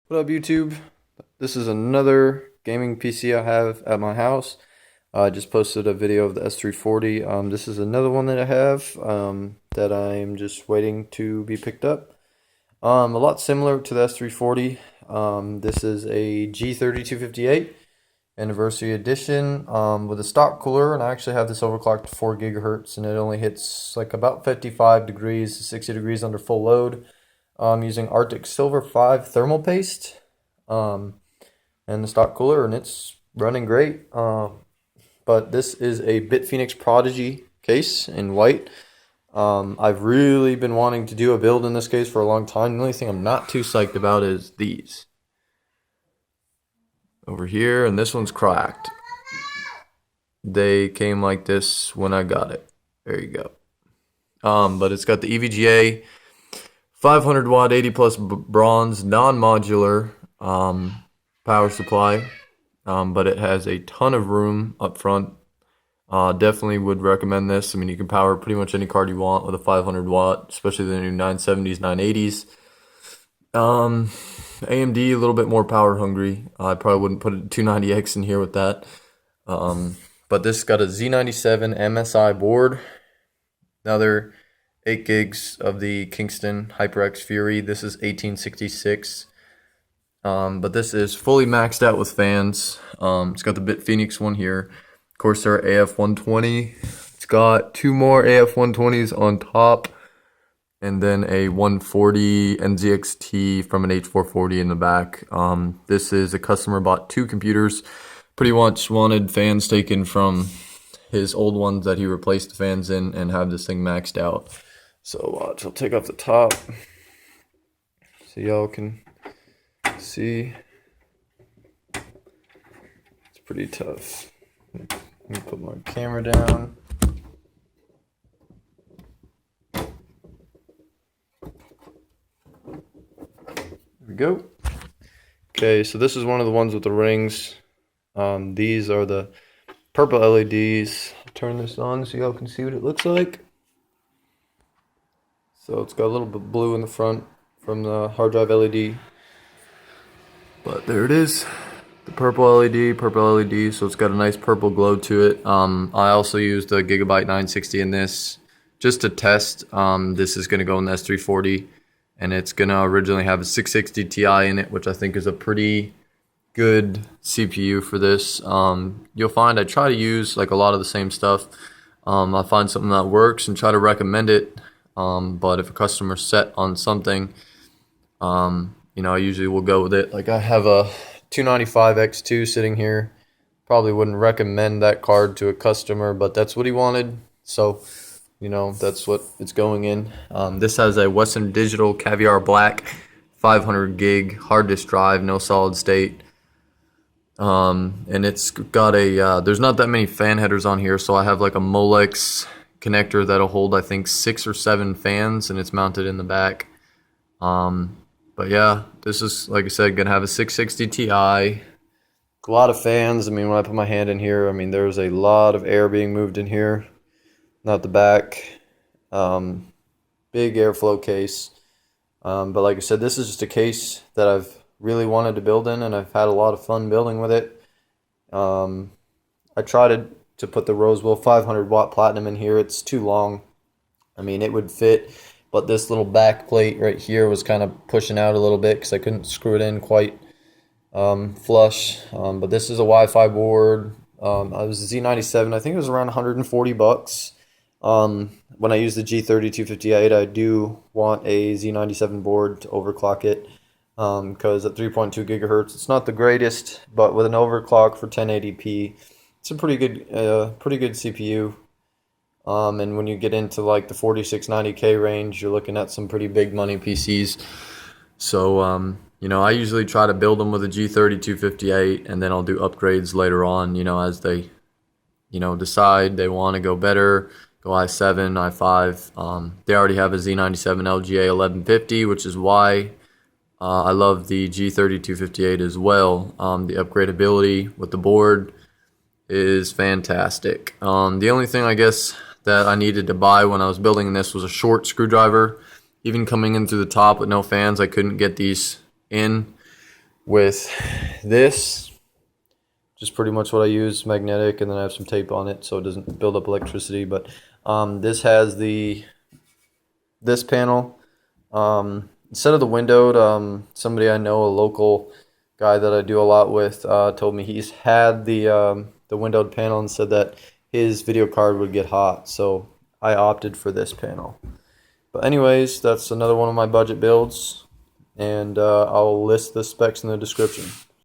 What up, YouTube? This is another gaming PC I have at my house. I just posted a video of the S340. This is another one that I have that I'm just waiting to be picked up. A lot similar to the S340. This is a G3258 Anniversary Edition with a stock cooler, and I actually have this overclocked to 4 gigahertz, and it only hits like about 55 degrees to 60 degrees under full load. I'm using Arctic Silver 5 thermal paste and the stock cooler, and it's running great. But this is a bitfenix prodigy case in white. I've really been wanting to do a build in this case for a long time. The only thing I'm not too psyched about is these over here, and this one's cracked. They came like this when I got it. There you go. But it's got the EVGA 500 watt 80 plus bronze non-modular power supply, but it has a ton of room up front. Definitely would recommend this. I mean, you can power pretty much any card you want with a 500 watt, especially the new 970s, 980s. AMD a little bit more power hungry. I probably wouldn't put a 290X in here with that. But this got a Z97 MSI board. Another 8 gigs of the Kingston HyperX Fury. This is 1866. But this is fully maxed out with fans. It's got the bitfenix one here. Corsair AF120. It's got 2 more AF120s on top, and then a 140 NZXT from an H440 in the back. This is a customer bought 2 computers. Pretty much wanted fans taken from his old ones that he replaced the fans in and have this thing maxed out. So watch, I'll take off the top so y'all can see. It's pretty tough. Let me put my camera down. There we go. Okay, so this is one of the ones with the rings. These are the purple LEDs. I'll turn this on so y'all can see what it looks like. So it's got a little bit blue in the front from the hard drive LED. But there it is. The purple LED, so it's got a nice purple glow to it. I also used a Gigabyte 960 in this just to test. This is going to go in the S340, and it's going to originally have a 660 Ti in it, which I think is a pretty good CPU for this. You'll find I try to use like a lot of the same stuff. I find something that works and try to recommend it. But if a customer's set on something, I usually will go with it. Like I have a 295X2 sitting here. Probably wouldn't recommend that card to a customer, but that's what he wanted. So, that's what it's going in. This has a Western Digital Caviar Black 500 gig hard disk drive, no solid state. And it's got a, there's not that many fan headers on here, so I have like a Molex connector that'll hold I think 6 or 7 fans, and it's mounted in the back. But yeah, this is, like I said, gonna have a 660 Ti. A lot of fans. I mean, when I put my hand in here, I mean, there's a lot of air being moved in here. Not the back. Big airflow case. But like I said, this is just a case that I've really wanted to build in, and I've had a lot of fun building with it. I tried to put the Roswell 500 watt platinum in here. It's too long. I mean, it would fit, but this little back plate right here was kind of pushing out a little bit because I couldn't screw it in quite flush. But this is a Wi-Fi board. I was a Z97. I think it was around 140 bucks. When I use the G3258, I do want a Z97 board to overclock it, because at 3.2 gigahertz, it's not the greatest, but with an overclock for 1080p, it's a pretty good CPU. And when you get into like the 4690K range, you're looking at some pretty big money PCs. So, I usually try to build them with a G3258, and then I'll do upgrades later on, as they, decide they want to go better, go i7, i5. They already have a Z97 LGA 1150, which is why I love the G3258 as well. The upgradability with the board is fantastic. The only thing I guess that I needed to buy when I was building this was a short screwdriver. Even coming in through the top with no fans, I couldn't get these in. with this, just pretty much what I use, magnetic, and then I have some tape on it so it doesn't build up electricity. But this has this panel. Instead of the windowed, somebody I know, a local guy that I do a lot with, told me he's had the windowed panel and said that his video card would get hot, so I opted for this panel. But anyways, that's another one of my budget builds, and I'll list the specs in the description.